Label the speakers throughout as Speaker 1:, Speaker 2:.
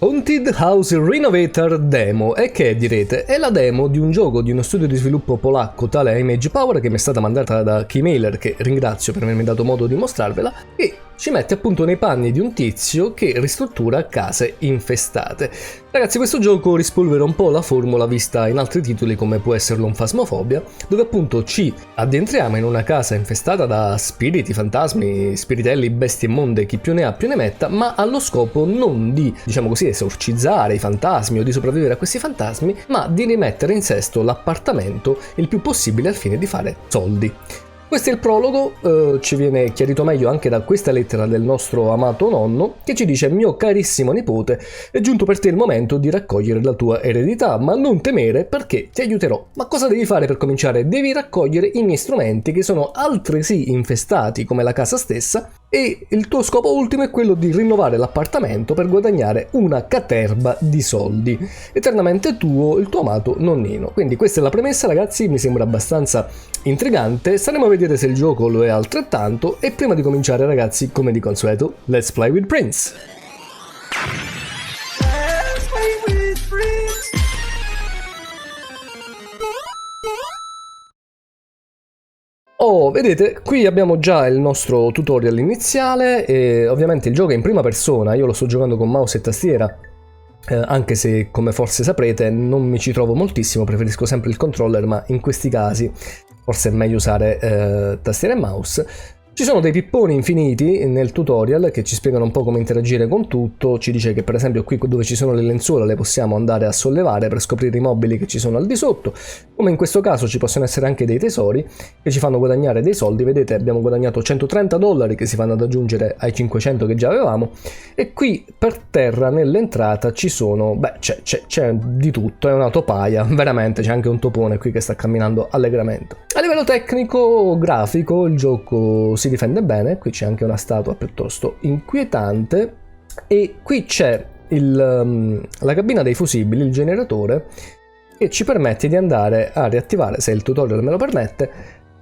Speaker 1: Haunted House Renovator Demo. E che direte? È la demo di un gioco di uno studio di sviluppo polacco tale Image Power che mi è stata mandata da Keymailer, che ringrazio per avermi dato modo di mostrarvela, e ci mette appunto nei panni di un tizio che ristruttura case infestate. Ragazzi, questo gioco rispolvera un po' la formula vista in altri titoli come può esserlo un Phasmophobia, dove appunto ci addentriamo in una casa infestata da spiriti, fantasmi, spiritelli, bestie immonde, chi più ne ha più ne metta, ma allo scopo non di, diciamo così, esorcizzare i fantasmi o di sopravvivere a questi fantasmi, ma di rimettere in sesto l'appartamento il più possibile al fine di fare soldi. Questo è il prologo, ci viene chiarito meglio anche da questa lettera del nostro amato nonno, che ci dice: mio carissimo nipote, è giunto per te il momento di raccogliere la tua eredità, ma non temere perché ti aiuterò. Ma cosa devi fare per cominciare? Devi raccogliere i miei strumenti, che sono altresì infestati come la casa stessa, e il tuo scopo ultimo è quello di rinnovare l'appartamento per guadagnare una caterba di soldi. Eternamente tuo, il tuo amato nonnino. Quindi questa è la premessa, ragazzi, mi sembra abbastanza intrigante. Staremo a vedere se il gioco lo è altrettanto, e prima di cominciare, ragazzi, come di consueto, let's play with Prince. Oh, vedete, qui abbiamo già il nostro tutorial iniziale e ovviamente il gioco è in prima persona, io lo sto giocando con mouse e tastiera, anche se come forse saprete non mi ci trovo moltissimo, preferisco sempre il controller, ma in questi casi forse è meglio usare tastiera e mouse. Ci sono dei pipponi infiniti nel tutorial che ci spiegano un po' come interagire con tutto. Ci dice che per esempio qui dove ci sono le lenzuola le possiamo andare a sollevare per scoprire i mobili che ci sono al di sotto, come in questo caso ci possono essere anche dei tesori che ci fanno guadagnare dei soldi. Vedete, abbiamo guadagnato $130 che si vanno ad aggiungere ai 500 che già avevamo, e qui per terra nell'entrata ci sono, c'è di tutto, è una topaia, veramente, c'è anche un topone qui che sta camminando allegramente. A livello tecnico, grafico, il gioco si difende bene. Qui c'è anche una statua piuttosto inquietante, e qui c'è la cabina dei fusibili, il generatore, che ci permette di andare a riattivare, se il tutorial me lo permette,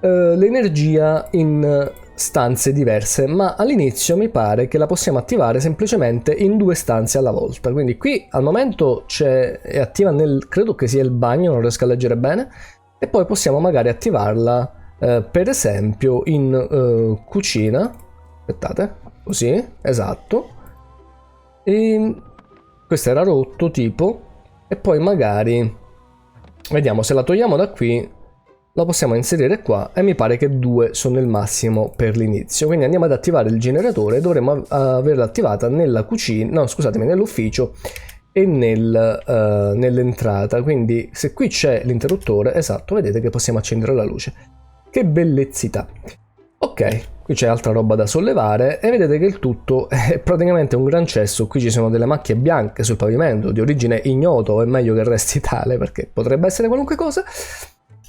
Speaker 1: l'energia in stanze diverse, ma all'inizio mi pare che la possiamo attivare semplicemente in 2 stanze alla volta. Quindi qui al momento è attiva credo che sia il bagno, non riesco a leggere bene, e poi possiamo magari attivarla per esempio in cucina. Aspettate, così, esatto, e questo era rotto tipo, e poi magari vediamo se la togliamo da qui, la possiamo inserire qua, e mi pare che 2 sono il massimo per l'inizio. Quindi andiamo ad attivare il generatore, dovremmo averla attivata nella cucina, no scusatemi, nell'ufficio e nell'entrata. Quindi se qui c'è l'interruttore, esatto, vedete che possiamo accendere la luce. Che bellezzità. Ok, qui c'è altra roba da sollevare, e vedete che il tutto è praticamente un gran cesso. Qui ci sono delle macchie bianche sul pavimento di origine ignoto, è meglio che resti tale perché potrebbe essere qualunque cosa.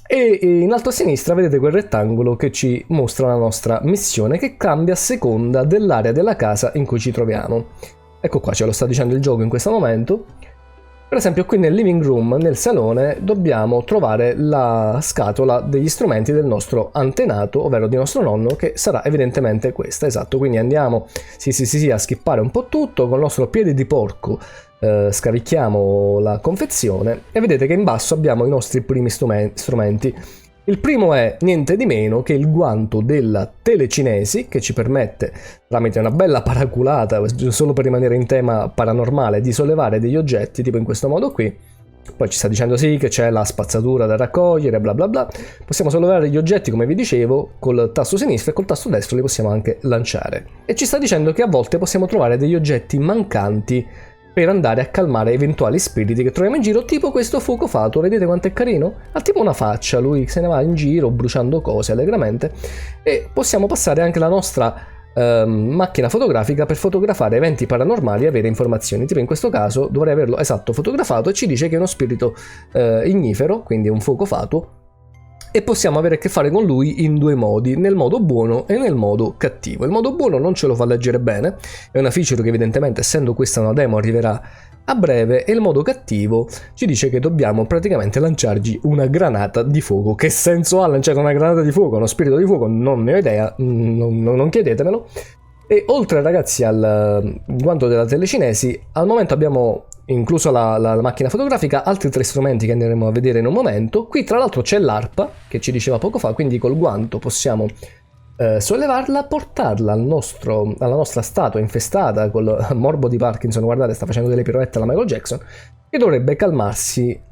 Speaker 1: E in alto a sinistra vedete quel rettangolo che ci mostra la nostra missione, che cambia a seconda dell'area della casa in cui ci troviamo. Ecco qua, ce lo sta dicendo il gioco in questo momento. Per esempio qui nel living room, nel salone, dobbiamo trovare la scatola degli strumenti del nostro antenato, ovvero di nostro nonno, che sarà evidentemente questa, esatto. Quindi andiamo a skippare un po' tutto, con il nostro piede di porco scavicchiamo la confezione, e vedete che in basso abbiamo i nostri primi strumenti. Il primo è niente di meno che il guanto della telecinesi, che ci permette, tramite una bella paraculata, solo per rimanere in tema paranormale, di sollevare degli oggetti, tipo in questo modo qui. Poi ci sta dicendo sì che c'è la spazzatura da raccogliere, bla bla bla. Possiamo sollevare gli oggetti, come vi dicevo, col tasto sinistro, e col tasto destro li possiamo anche lanciare. E ci sta dicendo che a volte possiamo trovare degli oggetti mancanti per andare a calmare eventuali spiriti che troviamo in giro, tipo questo fuoco fatuo. Vedete quanto è carino? Ha tipo una faccia, lui se ne va in giro bruciando cose allegramente. E possiamo passare anche la nostra macchina fotografica per fotografare eventi paranormali e avere informazioni. Tipo in questo caso dovrei averlo esatto fotografato, e ci dice che è uno spirito ignifero, quindi un fuoco fatuo, e possiamo avere a che fare con lui in 2 modi, nel modo buono e nel modo cattivo. Il modo buono non ce lo fa leggere bene, è una feature che evidentemente, essendo questa una demo, arriverà a breve, e il modo cattivo ci dice che dobbiamo praticamente lanciargli una granata di fuoco. Che senso ha lanciare una granata di fuoco? Uno spirito di fuoco? Non ne ho idea, non chiedetemelo. E oltre ragazzi al guanto della telecinesi, al momento abbiamo incluso la macchina fotografica, altri 3 strumenti che andremo a vedere in un momento. Qui tra l'altro c'è l'arpa che ci diceva poco fa, quindi col guanto possiamo sollevarla, portarla alla nostra statua infestata col morbo di Parkinson. Guardate, sta facendo delle pirouette alla Michael Jackson, che dovrebbe calmarsi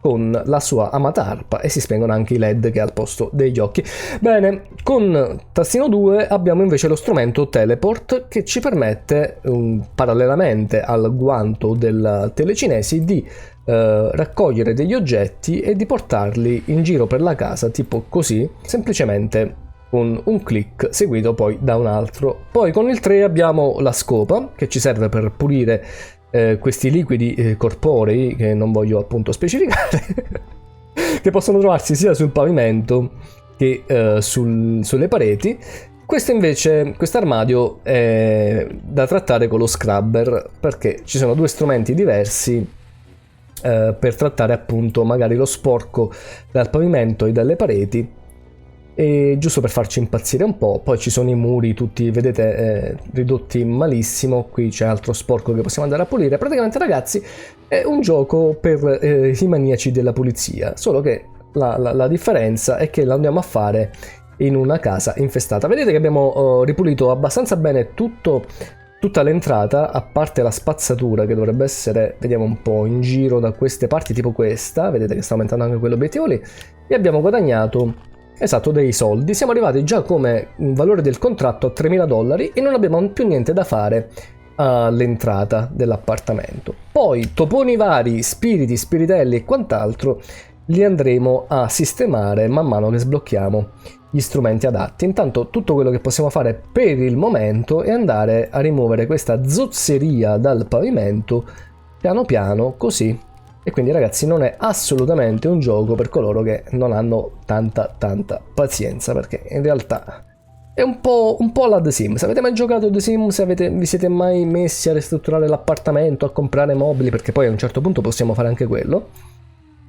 Speaker 1: con la sua amata arpa, e si spengono anche i LED che ha al posto degli occhi. Bene, con tastino 2 abbiamo invece lo strumento teleport, che ci permette, parallelamente al guanto del telecinesi, di raccogliere degli oggetti e di portarli in giro per la casa, tipo così, semplicemente con un click seguito poi da un altro. Poi con il 3 abbiamo la scopa, che ci serve per pulire questi liquidi corporei, che non voglio appunto specificare, che possono trovarsi sia sul pavimento che sulle pareti. Questo invece, quest'armadio è da trattare con lo scrubber, perché ci sono 2 strumenti diversi per trattare appunto magari lo sporco dal pavimento e dalle pareti, e giusto per farci impazzire un po'. Poi ci sono i muri tutti, vedete, ridotti malissimo. Qui c'è altro sporco che possiamo andare a pulire. Praticamente ragazzi è un gioco per i maniaci della pulizia, solo che la differenza è che lo andiamo a fare in una casa infestata. Vedete che abbiamo ripulito abbastanza bene tutta l'entrata, a parte la spazzatura che dovrebbe essere, vediamo un po', in giro da queste parti, tipo questa. Vedete che sta aumentando anche quell'obiettivo lì, e abbiamo guadagnato esatto dei soldi. Siamo arrivati già come valore del contratto a $3.000 e non abbiamo più niente da fare all'entrata dell'appartamento. Poi toponi vari, spiriti, spiritelli e quant'altro li andremo a sistemare man mano che sblocchiamo gli strumenti adatti. Intanto tutto quello che possiamo fare per il momento è andare a rimuovere questa zozzeria dal pavimento piano piano, così. E quindi ragazzi non è assolutamente un gioco per coloro che non hanno tanta pazienza, perché in realtà è un po' alla The Sims. Avete mai giocato The Sims? Vi siete mai messi a ristrutturare l'appartamento, a comprare mobili? Perché poi a un certo punto possiamo fare anche quello.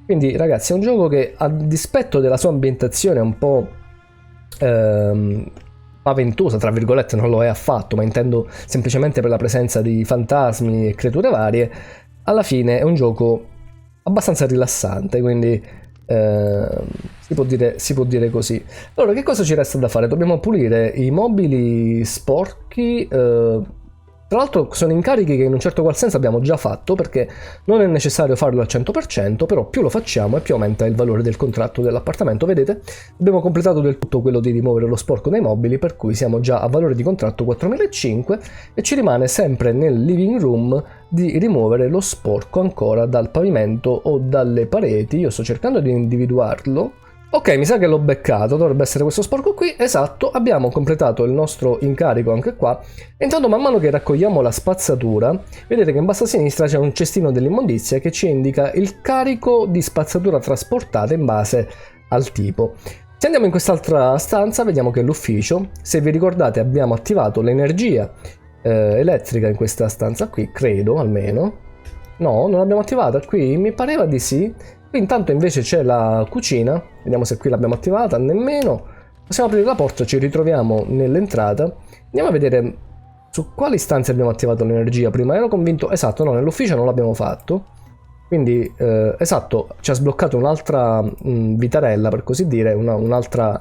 Speaker 1: Quindi ragazzi è un gioco che, a dispetto della sua ambientazione un po' spaventosa, tra virgolette, non lo è affatto, ma intendo semplicemente per la presenza di fantasmi e creature varie, alla fine è un gioco abbastanza rilassante, quindi si può dire così. Allora, che cosa ci resta da fare? Dobbiamo pulire i mobili sporchi. Tra l'altro sono incarichi che in un certo qual senso abbiamo già fatto, perché non è necessario farlo al 100%, però più lo facciamo e più aumenta il valore del contratto dell'appartamento. Vedete? Abbiamo completato del tutto quello di rimuovere lo sporco dai mobili, per cui siamo già a valore di contratto 4.500, e ci rimane sempre nel living room di rimuovere lo sporco ancora dal pavimento o dalle pareti. Io sto cercando di individuarlo. Ok, mi sa che l'ho beccato, dovrebbe essere questo sporco qui, esatto, abbiamo completato il nostro incarico anche qua. E intanto man mano che raccogliamo la spazzatura, vedete che in basso a sinistra c'è un cestino dell'immondizia che ci indica il carico di spazzatura trasportata in base al tipo. Se andiamo in quest'altra stanza vediamo che è l'ufficio. Se vi ricordate abbiamo attivato l'energia elettrica in questa stanza qui, credo almeno. No, non l'abbiamo attivata qui, mi pareva di sì. Qui intanto invece c'è la cucina, vediamo se qui l'abbiamo attivata, nemmeno. Possiamo aprire la porta, ci ritroviamo nell'entrata. Andiamo a vedere su quali stanze abbiamo attivato l'energia prima. Ero convinto, esatto, no, nell'ufficio non l'abbiamo fatto. Quindi, esatto, ci ha sbloccato un'altra vitarella, per così dire, un'altra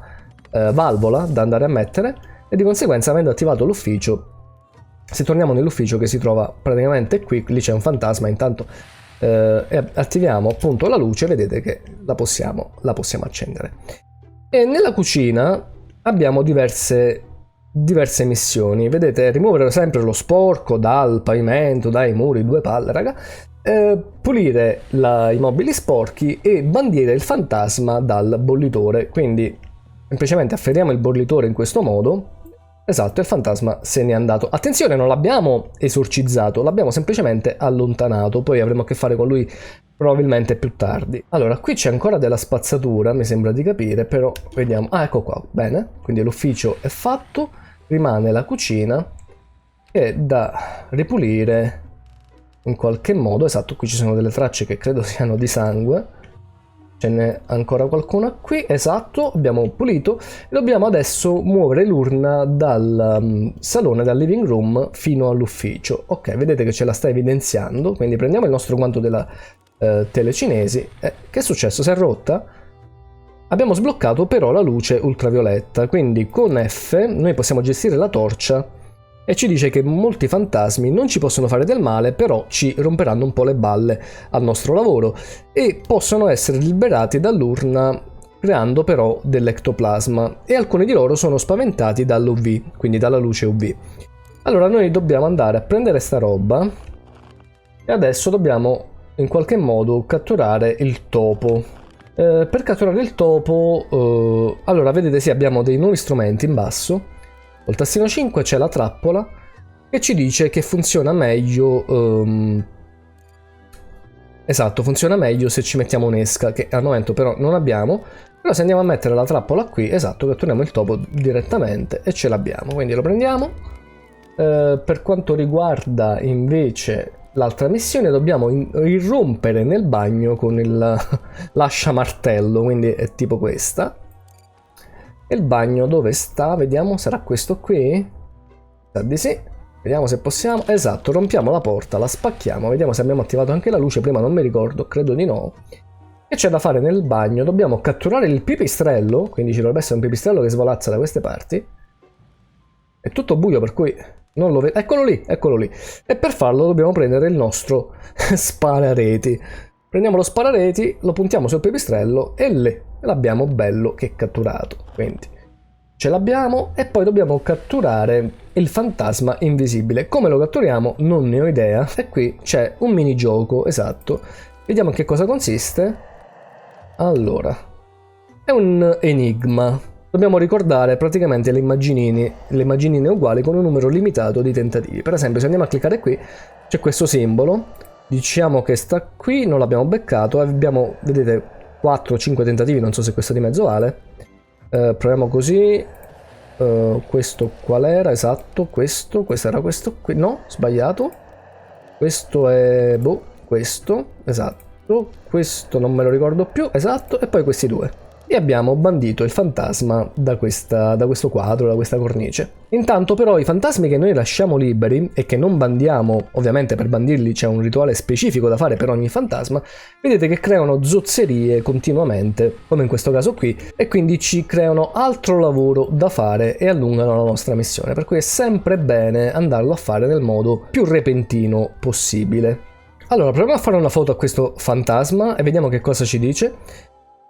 Speaker 1: valvola da andare a mettere, e di conseguenza, avendo attivato l'ufficio, se torniamo nell'ufficio che si trova praticamente qui, lì c'è un fantasma, intanto e attiviamo appunto la luce, vedete che la possiamo accendere. E nella cucina abbiamo diverse missioni. Vedete, rimuovere sempre lo sporco dal pavimento, dai muri, 2 palle, raga. Pulire i mobili sporchi e bandire il fantasma dal bollitore. Quindi semplicemente afferriamo il bollitore in questo modo. Esatto, il fantasma se n'è andato. Attenzione, non l'abbiamo esorcizzato, l'abbiamo semplicemente allontanato. Poi avremo a che fare con lui probabilmente più tardi. Allora, qui c'è ancora della spazzatura, mi sembra di capire, però vediamo. Ah, ecco qua, bene. Quindi l'ufficio è fatto, rimane la cucina, che è da ripulire in qualche modo. Esatto, qui ci sono delle tracce che credo siano di sangue. Ce n'è ancora qualcuna qui, esatto, abbiamo pulito. E dobbiamo adesso muovere l'urna dal salone, dal living room fino all'ufficio. Ok, vedete che ce la sta evidenziando, quindi prendiamo il nostro guanto della telecinesi. Che è successo? Si è rotta? Abbiamo sbloccato però la luce ultravioletta, quindi con F noi possiamo gestire la torcia e ci dice che molti fantasmi non ci possono fare del male, però ci romperanno un po' le balle al nostro lavoro e possono essere liberati dall'urna creando però dell'ectoplasma, e alcuni di loro sono spaventati dall'UV, quindi dalla luce UV. Allora noi dobbiamo andare a prendere sta roba e adesso dobbiamo in qualche modo catturare il topo. Per catturare il topo, allora vedete sì, abbiamo dei nuovi strumenti in basso. Col tastino 5 c'è la trappola che ci dice che funziona meglio, esatto, funziona meglio se ci mettiamo un'esca, che al momento però non abbiamo. Però se andiamo a mettere la trappola qui, esatto, catturiamo il topo direttamente e ce l'abbiamo, quindi lo prendiamo. Per quanto riguarda invece l'altra missione, dobbiamo irrompere nel bagno con l'asciamartello, quindi è tipo questa. E il bagno dove sta? Vediamo, sarà questo qui? Sa di sì. Vediamo se possiamo. Esatto, rompiamo la porta, la spacchiamo, vediamo se abbiamo attivato anche la luce, prima non mi ricordo, credo di no. Che c'è da fare nel bagno? Dobbiamo catturare il pipistrello, quindi ci dovrebbe essere un pipistrello che svolazza da queste parti. È tutto buio per cui non lo vedo. Eccolo lì, eccolo lì. E per farlo dobbiamo prendere il nostro sparareti. Prendiamo lo sparareti, lo puntiamo sul pipistrello e lì l'abbiamo bello che catturato. Quindi ce l'abbiamo e poi dobbiamo catturare il fantasma invisibile. Come lo catturiamo non ne ho idea. E qui c'è un minigioco, esatto. Vediamo in che cosa consiste. Allora, è un enigma. Dobbiamo ricordare praticamente le immaginine uguali con un numero limitato di tentativi. Per esempio, se andiamo a cliccare qui, c'è questo simbolo. Diciamo che sta qui, non l'abbiamo beccato. Abbiamo, vedete, 4-5 tentativi, non so se questo di mezzo vale. Proviamo così. Questo qual era? Esatto, questo era questo qui. No, sbagliato. Questo è... boh, questo, esatto. Questo non me lo ricordo più, esatto. E poi questi due. E abbiamo bandito il fantasma da questo quadro, da questa cornice. Intanto però i fantasmi che noi lasciamo liberi e che non bandiamo, ovviamente per bandirli c'è un rituale specifico da fare per ogni fantasma, vedete che creano zozzerie continuamente, come in questo caso qui, e quindi ci creano altro lavoro da fare e allungano la nostra missione, per cui è sempre bene andarlo a fare nel modo più repentino possibile. Allora, proviamo a fare una foto a questo fantasma e vediamo che cosa ci dice.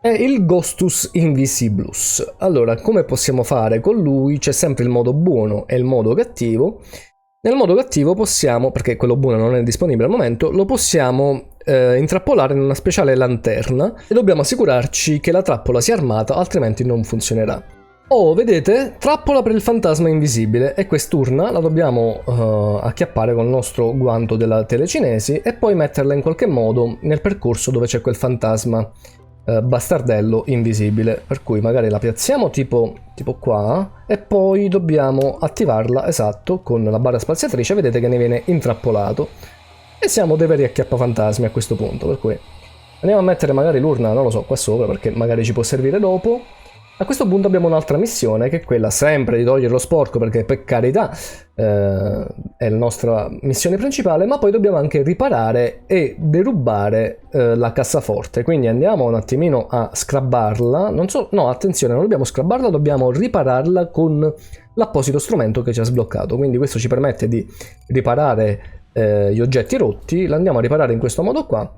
Speaker 1: È il Ghostus Invisiblus. Allora, come possiamo fare con lui? C'è sempre il modo buono e il modo cattivo. Nel modo cattivo possiamo, perché quello buono non è disponibile al momento, lo possiamo intrappolare in una speciale lanterna e dobbiamo assicurarci che la trappola sia armata, altrimenti non funzionerà. Oh, vedete? Trappola per il fantasma invisibile, e quest'urna la dobbiamo acchiappare con il nostro guanto della telecinesi e poi metterla in qualche modo nel percorso dove c'è quel fantasma bastardello invisibile, per cui magari la piazziamo tipo qua e poi dobbiamo attivarla, esatto, con la barra spaziatrice. Vedete che ne viene intrappolato e siamo dei veri acchiappafantasmi a questo punto, per cui andiamo a mettere magari l'urna, non lo so, qua sopra perché magari ci può servire dopo. A questo punto abbiamo un'altra missione, che è quella sempre di togliere lo sporco, perché per carità è la nostra missione principale, ma poi dobbiamo anche riparare e derubare la cassaforte. Quindi andiamo un attimino a scrabbarla, no, attenzione, non dobbiamo scrabbarla, dobbiamo ripararla con l'apposito strumento che ci ha sbloccato. Quindi questo ci permette di riparare gli oggetti rotti, la andiamo a riparare in questo modo qua,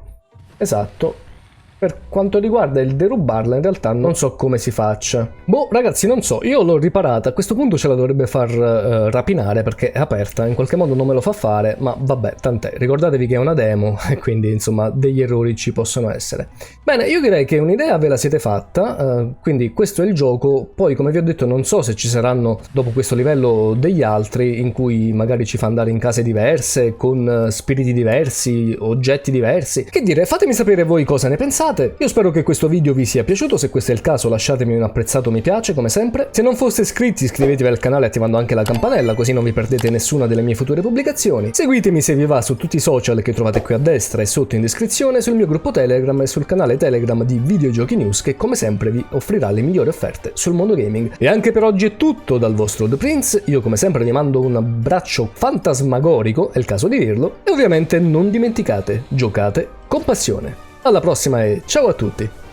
Speaker 1: esatto. Per quanto riguarda il derubarla, in realtà non so come si faccia. Boh, ragazzi, non so, io l'ho riparata, a questo punto ce la dovrebbe far rapinare perché è aperta, in qualche modo non me lo fa fare, ma vabbè, tant'è. Ricordatevi che è una demo e quindi, insomma, degli errori ci possono essere. Bene, io direi che un'idea ve la siete fatta, quindi questo è il gioco. Poi, come vi ho detto, non so se ci saranno, dopo questo livello, degli altri in cui magari ci fa andare in case diverse, con spiriti diversi, oggetti diversi. Che dire, fatemi sapere voi cosa ne pensate. commentate. Io spero che questo video vi sia piaciuto, se questo è il caso lasciatemi un apprezzato mi piace come sempre. Se non foste iscritti iscrivetevi al canale attivando anche la campanella così non vi perdete nessuna delle mie future pubblicazioni. Seguitemi se vi va su tutti i social che trovate qui a destra e sotto in descrizione, sul mio gruppo Telegram e sul canale Telegram di Videogiochi News che come sempre vi offrirà le migliori offerte sul mondo gaming. E anche per oggi è tutto dal vostro The Prince, io come sempre vi mando un abbraccio fantasmagorico, è il caso di dirlo, e ovviamente non dimenticate, giocate con passione. Alla prossima e ciao a tutti!